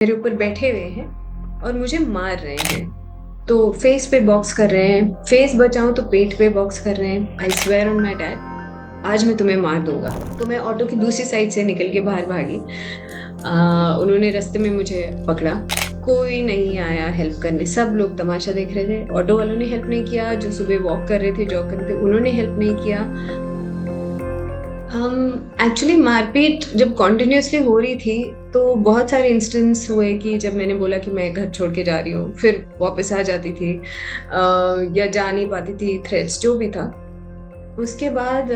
मेरे ऊपर बैठे हुए हैं और मुझे मार रहे हैं। तो फेस पे बॉक्स कर रहे हैं, फेस बचाऊं तो पेट पे बॉक्स कर रहे हैं। I swear on my dad, आज मैं तुम्हें मार दूंगा। तो मैं ऑटो की दूसरी साइड से निकल के बाहर भागी। उन्होंने रास्ते में मुझे पकड़ा। कोई नहीं आया हेल्प करने, सब लोग तमाशा देख रहे थे। ऑटो वालों ने हेल्प नहीं किया, जो सुबह वॉक कर रहे थे, जॉग कर रहे थे, उन्होंने हेल्प नहीं किया। हम एक्चुअली मारपीट जब कॉन्टिन्यूसली हो रही थी तो बहुत सारे इंस्टेंस हुए कि जब मैंने बोला कि मैं घर छोड़ के जा रही हूँ, फिर वापस आ जाती थी, या जा नहीं पाती थी, थ्रेट्स जो भी था। उसके बाद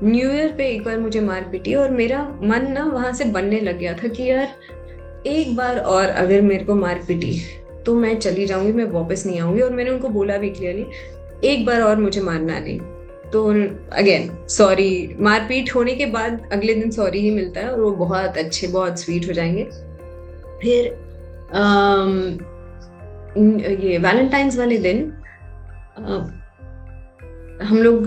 न्यू ईयर पे एक बार मुझे मार पीटी और मेरा मन ना वहां से बनने लग गया था कि यार एक बार और अगर मेरे को मार पीटी तो मैं चली जाऊंगी, मैं वापस नहीं आऊंगी। और मैंने उनको बोला भी क्लियरली, एक बार और मुझे मारना नहीं। तो अगेन सॉरी, मारपीट होने के बाद अगले दिन सॉरी ही मिलता है और वो बहुत अच्छे, बहुत स्वीट हो जाएंगे। फिर ये वैलेंटाइंस वाले दिन हम लोग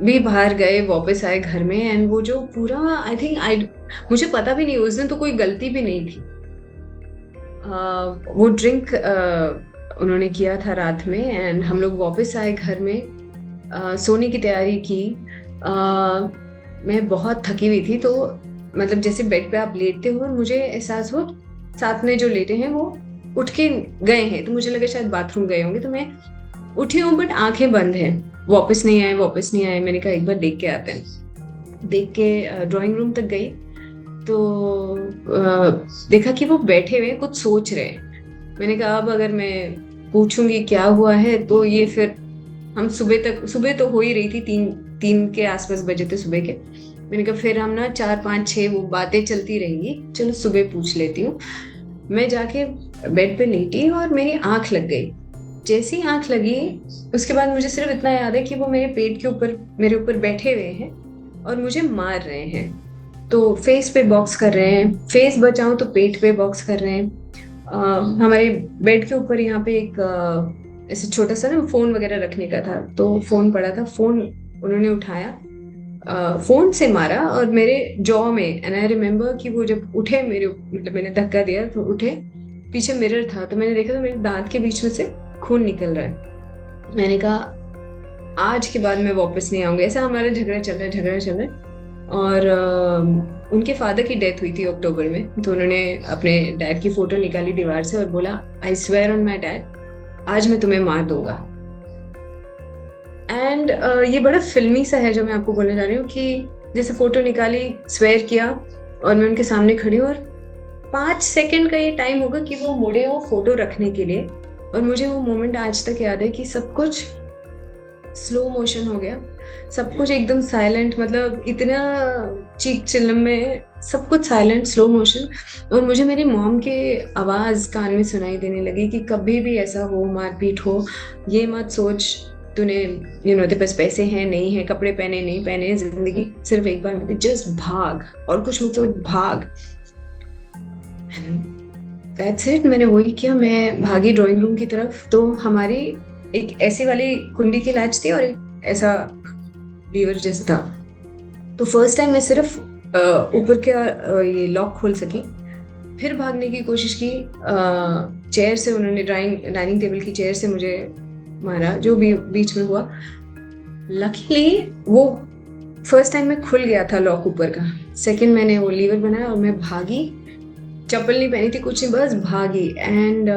भी बाहर गए, वापस आए घर में। एंड वो जो पूरा आई मुझे पता भी नहीं, उस दिन तो कोई गलती भी नहीं थी। वो ड्रिंक उन्होंने किया था रात में एंड हम लोग वापस आए घर में, सोने की तैयारी की। मैं बहुत थकी हुई थी, तो मतलब जैसे बेड पे आप लेटते हो और मुझे एहसास हो साथ में जो लेटे हैं वो उठ के गए हैं, तो मुझे लगा शायद बाथरूम गए होंगे। तो मैं उठी हूँ बट आंखें बंद हैं, वापस नहीं आए, वापस नहीं आए। मैंने कहा एक बार देख के आते हैं। देख के ड्राइंग रूम तक गई तो देखा कि वो बैठे हुए कुछ सोच रहे हैं। मैंने कहा अब अगर मैं पूछूंगी क्या हुआ है तो ये फिर हम सुबह तो हो ही रही थी, तीन तीन के आसपास बजे थे सुबह के। मैंने कहा फिर हम ना 4 5 6 वो बातें चलती रहेंगी, चलो सुबह पूछ लेती हूँ। मैं जाके बेड पे लेटी और मेरी आंख लग गई। जैसी आंख लगी उसके बाद मुझे सिर्फ इतना याद है कि वो मेरे पेट के ऊपर, मेरे ऊपर बैठे हुए हैं और मुझे मार रहे हैं। तो फेस पे बॉक्स कर रहे हैं, फेस बचाऊं तो पेट पे बॉक्स कर रहे हैं। हमारे बेड के ऊपर यहाँ पे एक ऐसे छोटा सा ना फोन वगैरह रखने का था, तो फोन पड़ा था, फोन उन्होंने उठाया, फोन से मारा और मेरे जॉ में। एंड आई रिमेम्बर कि वो जब उठे मेरे, मतलब मैंने धक्का दिया तो उठे, पीछे मिरर था तो मैंने देखा तो मेरे दांत के बीच में से खून निकल रहा है। मैंने कहा आज के बाद मैं वापस नहीं आऊंगी। ऐसा हमारा झगड़ा चल रहा है, झगड़ा चल रहा है। और उनके फादर की डेथ हुई थी अक्टूबर में, तो उन्होंने अपने डैड की फोटो निकाली दीवार से और बोला I swear on my dad, आज मैं तुम्हें मार दूंगा। एंड ये बड़ा फिल्मी सा है जो मैं आपको बोलने जा रही हूँ कि जैसे फोटो निकाली, स्वेयर किया और मैं उनके सामने खड़ी हूँ और 5 सेकंड का ये टाइम होगा कि वो मुड़े वो फोटो रखने के लिए। और मुझे वो मोमेंट आज तक याद है कि सब कुछ स्लो मोशन हो गया, सब कुछ एकदम साइलेंट, मतलब इतना चीख चिल्लम में सब कुछ साइलेंट, स्लो मोशन। और मुझे मेरी मॉम के आवाज कान में सुनाई देने लगी कि कभी भी ऐसा हो, मारपीट हो, ये मत सोच तूने, तेरे पास पैसे हैं नहीं है, कपड़े पहने नहीं पहने, जिंदगी सिर्फ एक बार मिलती, जस्ट भाग और कुछ मत सोच, भाग। दैट्स इट, मैंने वही किया। मैं भागी ड्राइंग रूम की तरफ। तो हमारी एक ऐसी वाली कुंडी की लैच थी और एक ऐसा लीवर जैसा था। तो फर्स्ट टाइम मैं सिर्फ ऊपर का ये लॉक खोल सकी। फिर भागने की कोशिश की, चेयर से उन्होंने, डाइनिंग टेबल की चेयर से मुझे मारा, जो भी बीच में हुआ। लकीली वो फर्स्ट टाइम में खुल गया था लॉक ऊपर का। सेकंड मैंने वो लीवर बनाया और मैं भागी, चप्पल नहीं पहनी थी, कुछ नहीं, बस भागी। एंड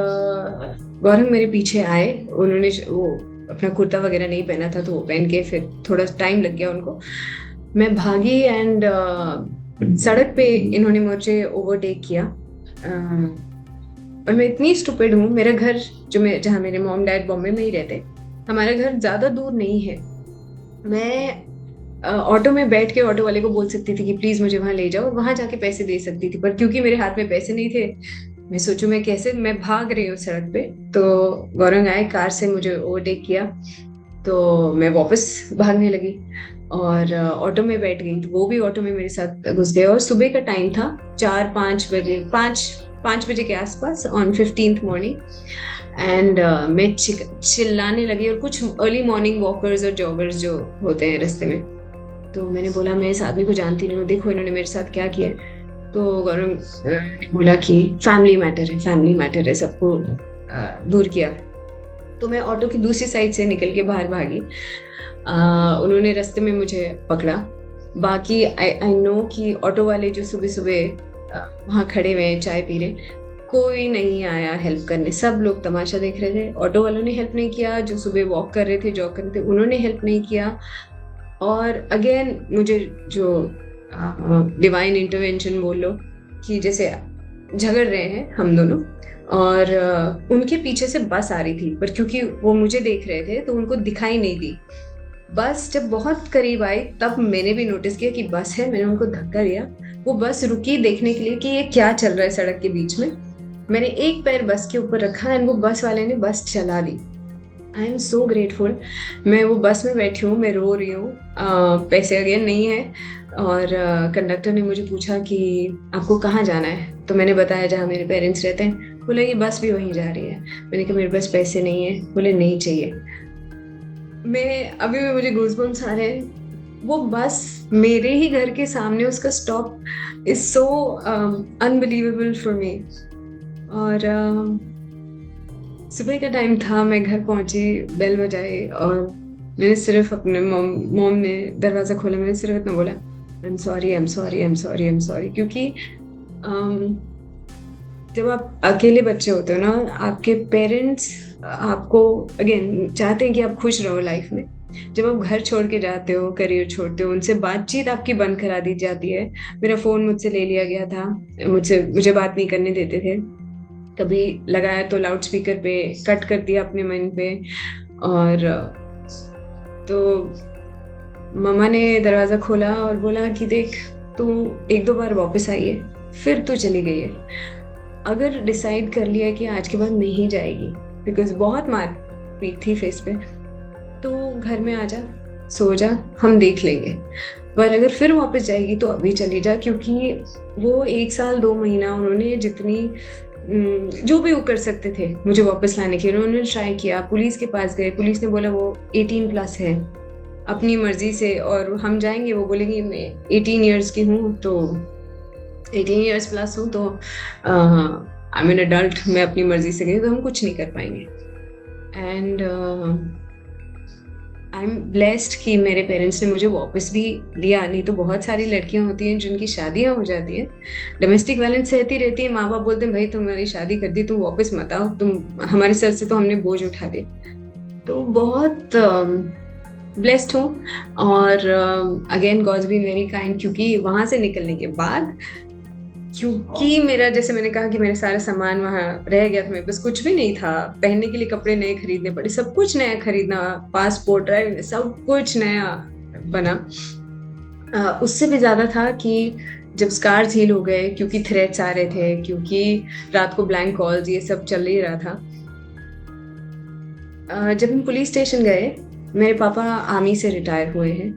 गौरव मेरे पीछे आए, उन्होंने वो अपना कुर्ता वगैरह नहीं पहना था तो वो पहन के, फिर थोड़ा टाइम लग गया उनको। मैं भागी एंड सड़क पे इन्होंने मुझे ओवरटेक किया। और मैं इतनी स्टूपिड हूँ, मेरा घर जहाँ मेरे मॉम डैड बॉम्बे में ही रहते, हमारा घर ज्यादा दूर नहीं है। मैं ऑटो में बैठ के ऑटो वाले को बोल सकती थी कि प्लीज मुझे वहां ले जाओ, वहां जाके पैसे दे सकती थी, पर क्योंकि मेरे हाथ में पैसे नहीं थे, मैं सोचू मैं कैसे, मैं भाग रही हूँ सड़क पे। तो गौरंग आए, कार से मुझे ओवरटेक किया, तो मैं वापस भागने लगी और ऑटो में बैठ गई। तो वो भी ऑटो में मेरे साथ घुस गए और सुबह का टाइम था, 4 5 बजे, 5 5 बजे के आसपास ऑन 15th मॉर्निंग। एंड मैं चिल्लाने लगी। और कुछ अर्ली मॉर्निंग वॉकर्स और जॉगर्स जो होते हैं रास्ते में, तो मैंने बोला मैं इस आदमी को जानती नहीं हूँ, देखो इन्होंने मेरे साथ क्या किया। तो गौरव ने बोला कि फैमिली मैटर है, फैमिली मैटर है, सबको दूर किया। तो मैं ऑटो की दूसरी साइड से निकल के बाहर भागी। उन्होंने रास्ते में मुझे पकड़ा। बाकी आई नो कि ऑटो वाले जो सुबह सुबह वहाँ खड़े हुए हैं, चाय पी रहे, कोई नहीं आया हेल्प करने। सब लोग तमाशा देख रहे थे। ऑटो वालों ने हेल्प नहीं किया, जो सुबह वॉक कर रहे थे, जॉग कर रहे थे, उन्होंने हेल्प नहीं किया। और अगेन मुझे जो डिवाइन इंटरवेंशन बोल लो, कि जैसे झगड़ रहे हैं हम दोनों, और उनके पीछे से बस आ रही थी, पर क्योंकि वो मुझे देख रहे थे तो उनको दिखाई नहीं दी। बस जब बहुत करीब आई तब मैंने भी नोटिस किया कि बस है। मैंने उनको धक्का दिया। वो बस रुकी देखने के लिए कि ये क्या चल रहा है सड़क के बीच में। मैंने एक पैर बस के ऊपर रखा एंड वो बस वाले ने बस चला दी। I am so grateful. मैं वो बस में बैठी हूँ, मैं रो रही हूँ। पैसे अगेन नहीं है। और कंडक्टर ने मुझे पूछा कि आपको कहाँ जाना है, तो मैंने बताया जहाँ मेरे पेरेंट्स रहते हैं। बोले कि बस भी वहीं जा रही है। मैंने कहा मेरे पास पैसे नहीं है। बोले नहीं चाहिए। मैं अभी भी, मुझे गूज़बम्स आ रहे हैं। वो बस मेरे ही घर के सामने, उसका stop is so unbelievable for me. और सुबह का टाइम था, मैं घर पहुंची, बेल बजाई और मैंने सिर्फ अपने मॉम ने दरवाज़ा खोला। मैंने सिर्फ इतना बोला, I am sorry, I am sorry, I am sorry, I am sorry. क्योंकि जब आप अकेले बच्चे होते हो ना, आपके पेरेंट्स आपको अगेन चाहते हैं कि आप खुश रहो लाइफ में। जब आप घर छोड़ के जाते हो, करियर छोड़ते हो, उनसे बातचीत आपकी बंद करा दी जाती है। मेरा फ़ोन मुझसे ले लिया गया था, मुझे बात नहीं करने देते थे। कभी लगाया तो लाउड स्पीकर पे कट कर दिया अपने मन पे। और तो मम्मा ने दरवाज़ा खोला और बोला कि देख, तू एक दो बार वापस आई है, फिर तू चली गई है। अगर डिसाइड कर लिया कि आज के बाद नहीं जाएगी, बिकॉज बहुत मार पीट थी फेस पे, तो घर में आ जा, सो जा, हम देख लेंगे। पर अगर फिर वापस जाएगी तो अभी चली जा। क्योंकि वो 1 साल 2 महीना उन्होंने जितनी जो भी वो कर सकते थे मुझे वापस लाने के लिए, उन्होंने ट्राई किया। पुलिस के पास गए, पुलिस ने बोला वो 18 प्लस है, अपनी मर्जी से, और हम जाएंगे, वो बोलेंगे मैं 18 ईयर्स की हूँ, तो 18 ईयर्स प्लस हूँ, तो आई एम एन अडल्ट, मैं अपनी मर्जी से गई, तो हम कुछ नहीं कर पाएंगे। एंड आई एम ब्लेस्ड कि मेरे पेरेंट्स ने मुझे वापस भी लिया। नहीं तो बहुत सारी लड़कियां होती हैं जिनकी शादियां हो जाती हैं, डोमेस्टिक वायलेंस सहती रहती है, माँ बाप बोलते हैं भाई तुम्हारी शादी कर दी, तुम वापस मत आओ, तुम हमारे सर से तो हमने बोझ उठा दिया। तो बहुत ब्लेस्ड हूँ। और again God be very kind, क्योंकि वहां से निकलने के बाद, क्योंकि मेरा, जैसे मैंने कहा कि मेरा सारा सामान वहाँ रह गया था, मेरे पास कुछ भी नहीं था, पहनने के लिए कपड़े नए खरीदने पड़े, सब कुछ नया खरीदना, पासपोर्ट, ड्राइविंग, सब कुछ नया बना। उससे भी ज्यादा था कि जब स्कार्स हील हो गए, क्योंकि थ्रेट्स आ रहे थे, क्योंकि रात को ब्लैंक कॉल्स, ये सब चल ही रहा था। जब हम पुलिस स्टेशन गए, मेरे पापा आर्मी से रिटायर हुए हैं,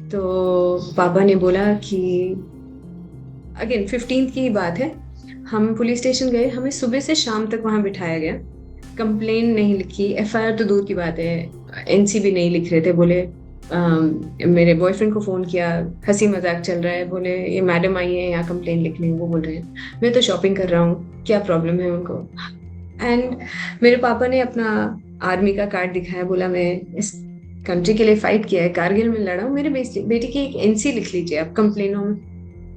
तो पापा ने बोला कि अगेन 15th की बात है, हम पुलिस स्टेशन गए, हमें सुबह से शाम तक वहाँ बिठाया गया। कंप्लेन नहीं लिखी, एफआईआर तो दूर की बात है, एनसी भी नहीं लिख रहे थे। बोले मेरे बॉयफ्रेंड को फ़ोन किया, हंसी मजाक चल रहा है, बोले ये मैडम आई है यहाँ कंप्लेन लिखने, वो बोल रहे हैं मैं तो शॉपिंग कर रहा हूँ, क्या प्रॉब्लम है उनको। एंड मेरे पापा ने अपना आर्मी का कार्ड दिखाया, बोला मैं इस कंट्री के लिए फाइट किया है, कारगिल में लड़ा हूँ, मेरे बेटी की एक एनसी लिख लीजिए आप। कंप्लेनों में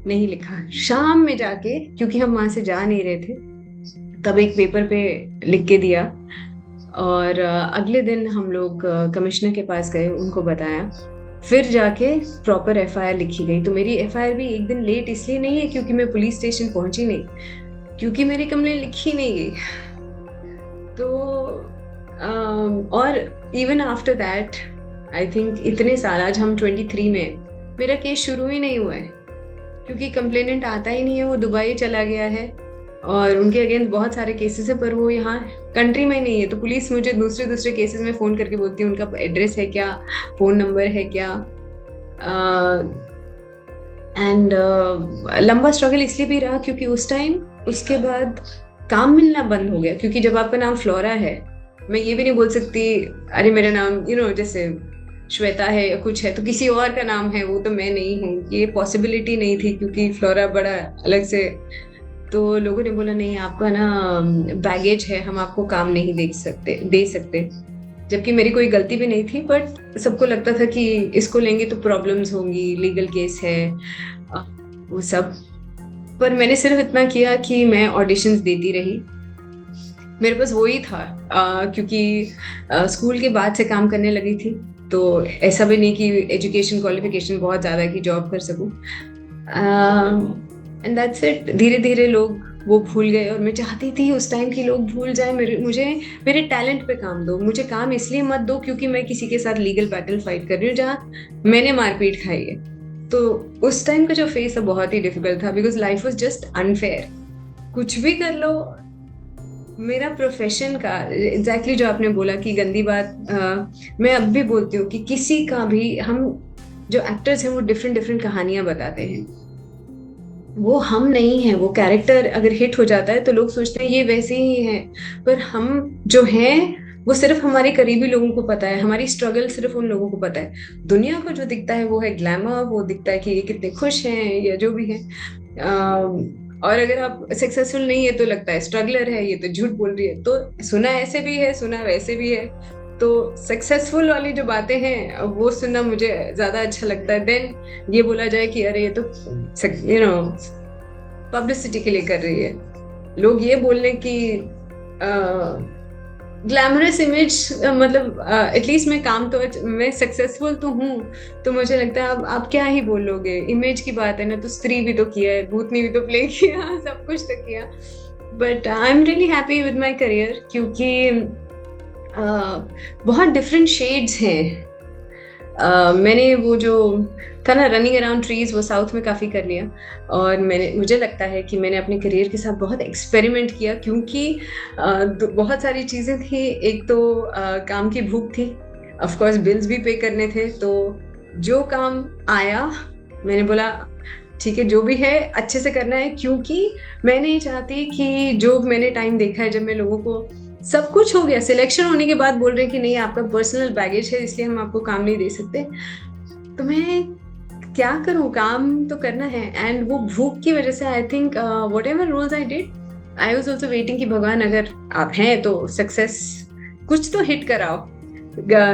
नहीं लिखा। शाम में जाके, क्योंकि हम वहां से जा नहीं रहे थे, तब एक पेपर पे लिख के दिया। और अगले दिन हम लोग कमिश्नर के पास गए, उनको बताया, फिर जाके प्रॉपर एफआईआर लिखी गई। तो मेरी एफआईआर भी एक दिन लेट इसलिए नहीं है क्योंकि मैं पुलिस स्टेशन पहुंची नहीं, क्योंकि मेरी कंप्लेन लिखी नहीं गई। तो और even after that, I think इतने साल, आज हम 23 में, मेरा केस शुरू ही नहीं हुआ है, क्योंकि कंप्लेनेंट आता ही नहीं है, वो दुबई चला गया है और उनके अगेंस्ट बहुत सारे केसेस है, पर वो यहाँ कंट्री में नहीं है। तो पुलिस मुझे दूसरे केसेस में फ़ोन करके बोलती है उनका एड्रेस है क्या, फ़ोन नंबर है क्या। एंड लंबा स्ट्रगल इसलिए भी रहा क्योंकि उस टाइम, उसके बाद काम मिलना बंद हो गया। क्योंकि जब आपका नाम फ्लोरा है, मैं ये भी नहीं बोल सकती अरे मेरा नाम जैसे श्वेता है या कुछ है तो किसी और का नाम है, वो तो मैं नहीं हूँ, ये पॉसिबिलिटी नहीं थी क्योंकि फ्लोरा बड़ा अलग से। तो लोगों ने बोला नहीं आपका ना बैगेज है, हम आपको काम नहीं दे सकते। जबकि मेरी कोई गलती भी नहीं थी, बट सबको लगता था कि इसको लेंगे तो प्रॉब्लम्स होंगी, लीगल केस है, अ, वो सब। पर मैंने सिर्फ इतना किया कि मैं ऑडिशंस देती रही, मेरे पास वही था। क्योंकि स्कूल के बाद से काम करने लगी थी, तो ऐसा भी नहीं कि एजुकेशन क्वालिफिकेशन बहुत ज़्यादा है कि जॉब कर सकूं। And that's it. धीरे धीरे लोग वो भूल गए, और मैं चाहती थी उस टाइम कि लोग भूल जाए मेरे टैलेंट पे काम दो, मुझे काम इसलिए मत दो क्योंकि मैं किसी के साथ लीगल बैटल फाइट कर रही हूँ जहाँ मैंने मारपीट खाई है। तो उस टाइम का जो फेस था बहुत ही डिफिकल्ट था, because life was just unfair. कुछ भी कर लो। मेरा प्रोफेशन का एग्जैक्टली जो आपने बोला कि गंदी बात, मैं अब भी बोलती हूँ कि किसी का भी, हम जो एक्टर्स हैं वो डिफरेंट डिफरेंट कहानियां बताते हैं, वो हम नहीं है। वो कैरेक्टर अगर हिट हो जाता है तो लोग सोचते हैं ये वैसे ही है, पर हम जो हैं वो सिर्फ हमारे करीबी लोगों को पता है, हमारी स्ट्रगल सिर्फ उन लोगों को पता है। दुनिया को जो दिखता है वो है ग्लैमर, वो दिखता है कि ये कितने खुश हैं या जो भी है। और अगर आप सक्सेसफुल नहीं है तो लगता है स्ट्रगलर है, ये तो झूठ बोल रही है। तो सुना ऐसे भी है, सुना वैसे भी है। तो सक्सेसफुल वाली जो बातें हैं वो सुनना मुझे ज्यादा अच्छा लगता है देन ये बोला जाए कि अरे ये तो पब्लिसिटी के लिए कर रही है। लोग ये बोलने की ग्लैमरस इमेज, मतलब एटलीस्ट मैं सक्सेसफुल तो हूँ, तो मुझे लगता है आप क्या ही बोलोगे, इमेज की बात है ना। तो स्त्री भी तो किया है, भूतनी भी तो प्ले किया, सब कुछ तो किया। But I am really happy with my career, क्योंकि बहुत डिफरेंट शेड्स हैं। मैंने वो जो था ना रनिंग अराउंड ट्रीज, वो साउथ में काफ़ी कर लिया। और मुझे लगता है कि मैंने अपने करियर के साथ बहुत एक्सपेरिमेंट किया, क्योंकि बहुत सारी चीज़ें थी। एक तो काम की भूख थी, ऑफ कोर्स बिल्स भी पे करने थे। तो जो काम आया मैंने बोला ठीक है, जो भी है अच्छे से करना है, क्योंकि मैं नहीं चाहती कि जो मैंने टाइम देखा है जब मैं लोगों को सब कुछ हो गया, सिलेक्शन होने के बाद बोल रहे हैं कि नहीं आपका पर्सनल बैगेज है इसलिए हम आपको काम नहीं दे सकते, तो मैं क्या करूं, काम तो करना है। एंड वो भूख की वजह से I think whatever roles I did, I was also waiting कि भगवान अगर आप हैं तो सक्सेस कुछ तो हिट कराओ।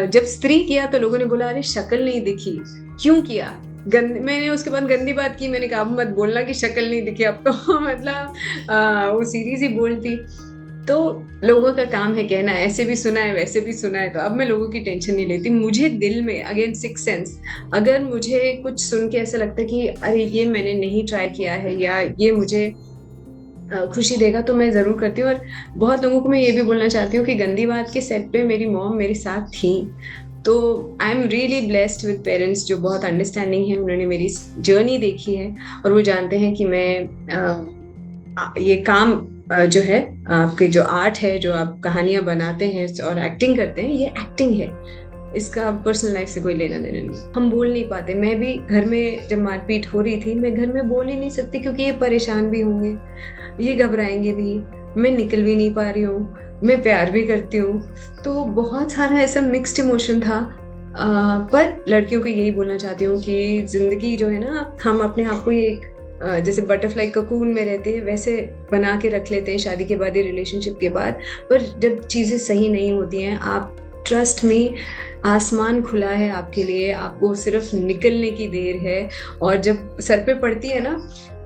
जब स्त्री किया तो लोगों ने बोला अरे शक्ल नहीं दिखी, क्यों किया? मैंने उसके बाद गंदी बात की, मैंने कहा मत बोलना कि शक्ल नहीं दिखी अब तो मतलब वो सीरीज ही बोलती। तो लोगों का काम है कहना ऐसे भी सुना है वैसे भी सुना है, तो अब मैं लोगों की टेंशन नहीं लेती। मुझे दिल में अगेन सिक्स सेंस, अगर मुझे कुछ सुन के ऐसा लगता है कि अरे ये मैंने नहीं ट्राई किया है या ये मुझे खुशी देगा, तो मैं जरूर करती हूँ। और बहुत लोगों को मैं ये भी बोलना चाहती हूँ कि गंदी बात के सेट पे मेरी मॉम मेरे साथ थी। तो I am really blessed with parents जो बहुत अंडरस्टैंडिंग है, उन्होंने मेरी जर्नी देखी है और वो जानते हैं कि मैं ये काम जो है, आपके जो आर्ट है, जो आप कहानियां बनाते हैं और एक्टिंग करते हैं, ये एक्टिंग है, इसका पर्सनल लाइफ से कोई लेना देना नहीं। हम बोल नहीं पाते। मैं भी घर में जब मारपीट हो रही थी, मैं घर में बोल ही नहीं सकती क्योंकि ये परेशान भी होंगे, ये घबराएंगे भी, मैं निकल भी नहीं पा रही हूँ, मैं प्यार भी करती हूँ। तो बहुत सारा ऐसा मिक्स्ड इमोशन था। पर लड़कियों को यही बोलना चाहती हूँ कि जिंदगी जो है ना, हम अपने आप को ये जैसे बटरफ्लाई ककून में रहते हैं वैसे बना के रख लेते हैं शादी के बाद या रिलेशनशिप के बाद। पर जब चीज़ें सही नहीं होती हैं, आप ट्रस्ट में, आसमान खुला है आपके लिए, आपको सिर्फ निकलने की देर है। और जब सर पे पड़ती है ना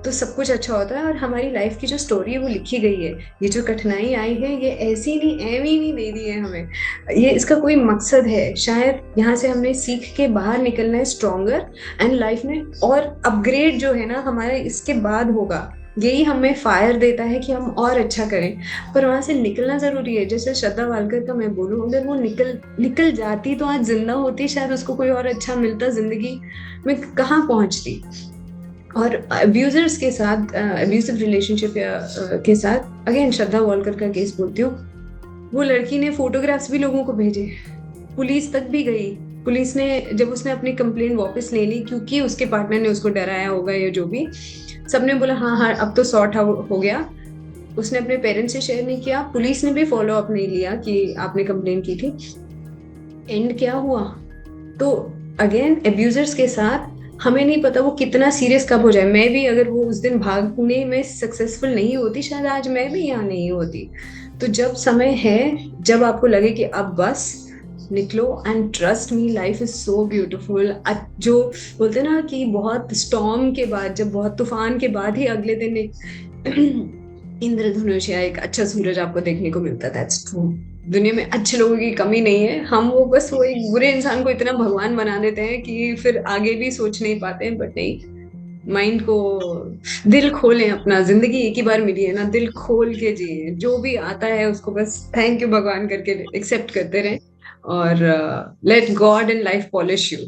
तो सब कुछ अच्छा होता है। और हमारी लाइफ की जो स्टोरी है वो लिखी गई है। ये जो कठिनाई आई है ये ऐसी नहीं, एवी नहीं दे दी है हमें, ये इसका कोई मकसद है। शायद यहाँ से हमने सीख के बाहर निकलना है स्ट्रॉन्गर, एंड लाइफ में और अपग्रेड जो है ना हमारा इसके बाद होगा। यही हमें फायर देता है कि हम और अच्छा करें, पर वहां से निकलना जरूरी है। जैसे श्रद्धा वालकर का मैं बोलूँ, अगर वो निकल जाती तो आज जिंदा होती, शायद उसको कोई और अच्छा मिलता, जिंदगी में कहाँ पहुंचती। और अब्यूजर्स के साथ, अब्यूसिव रिलेशनशिप या के साथ, अगेन श्रद्धा वालकर का केस बोलती हूँ, वो लड़की ने फोटोग्राफ्स भी लोगों को भेजे, पुलिस तक भी गई। पुलिस ने जब उसने अपनी कंप्लेंट वापस ले ली क्योंकि उसके पार्टनर ने उसको डराया होगा या जो भी, सबने बोला हाँ हाँ अब तो सॉर्ट आउट हो गया। उसने अपने पेरेंट्स से शेयर नहीं किया, पुलिस ने भी फॉलो अप नहीं लिया कि आपने कंप्लेंट की थी। एंड क्या हुआ? तो अगेन एब्यूजर्स के साथ हमें नहीं पता वो कितना सीरियस कब हो जाए। मैं भी अगर वो उस दिन भागने में सक्सेसफुल नहीं होती, शायद आज मैं भी यहाँ नहीं होती। तो जब समय है, जब आपको लगे कि अब बस निकलो, and trust me, life is so beautiful. जो बोलते हैं ना कि बहुत स्टॉर्म के बाद, जब बहुत तूफान के बाद ही अगले दिन एक इंद्रधनुष या एक अच्छा सूरज आपको देखने को मिलता है, दैट्स ट्रू। दुनिया में अच्छे लोगों की कमी नहीं है, हम वो बस वो एक बुरे इंसान को इतना भगवान बना देते हैं कि फिर आगे भी सोच नहीं पाते हैं। बट नहीं, माइंड को, दिल खोलें अपना, जिंदगी एक ही बार मिली है ना, दिल खोल के जिए, जो भी आता है उसको बस थैंक यू भगवान करके एक्सेप्ट करते रहें, और let God and life polish you.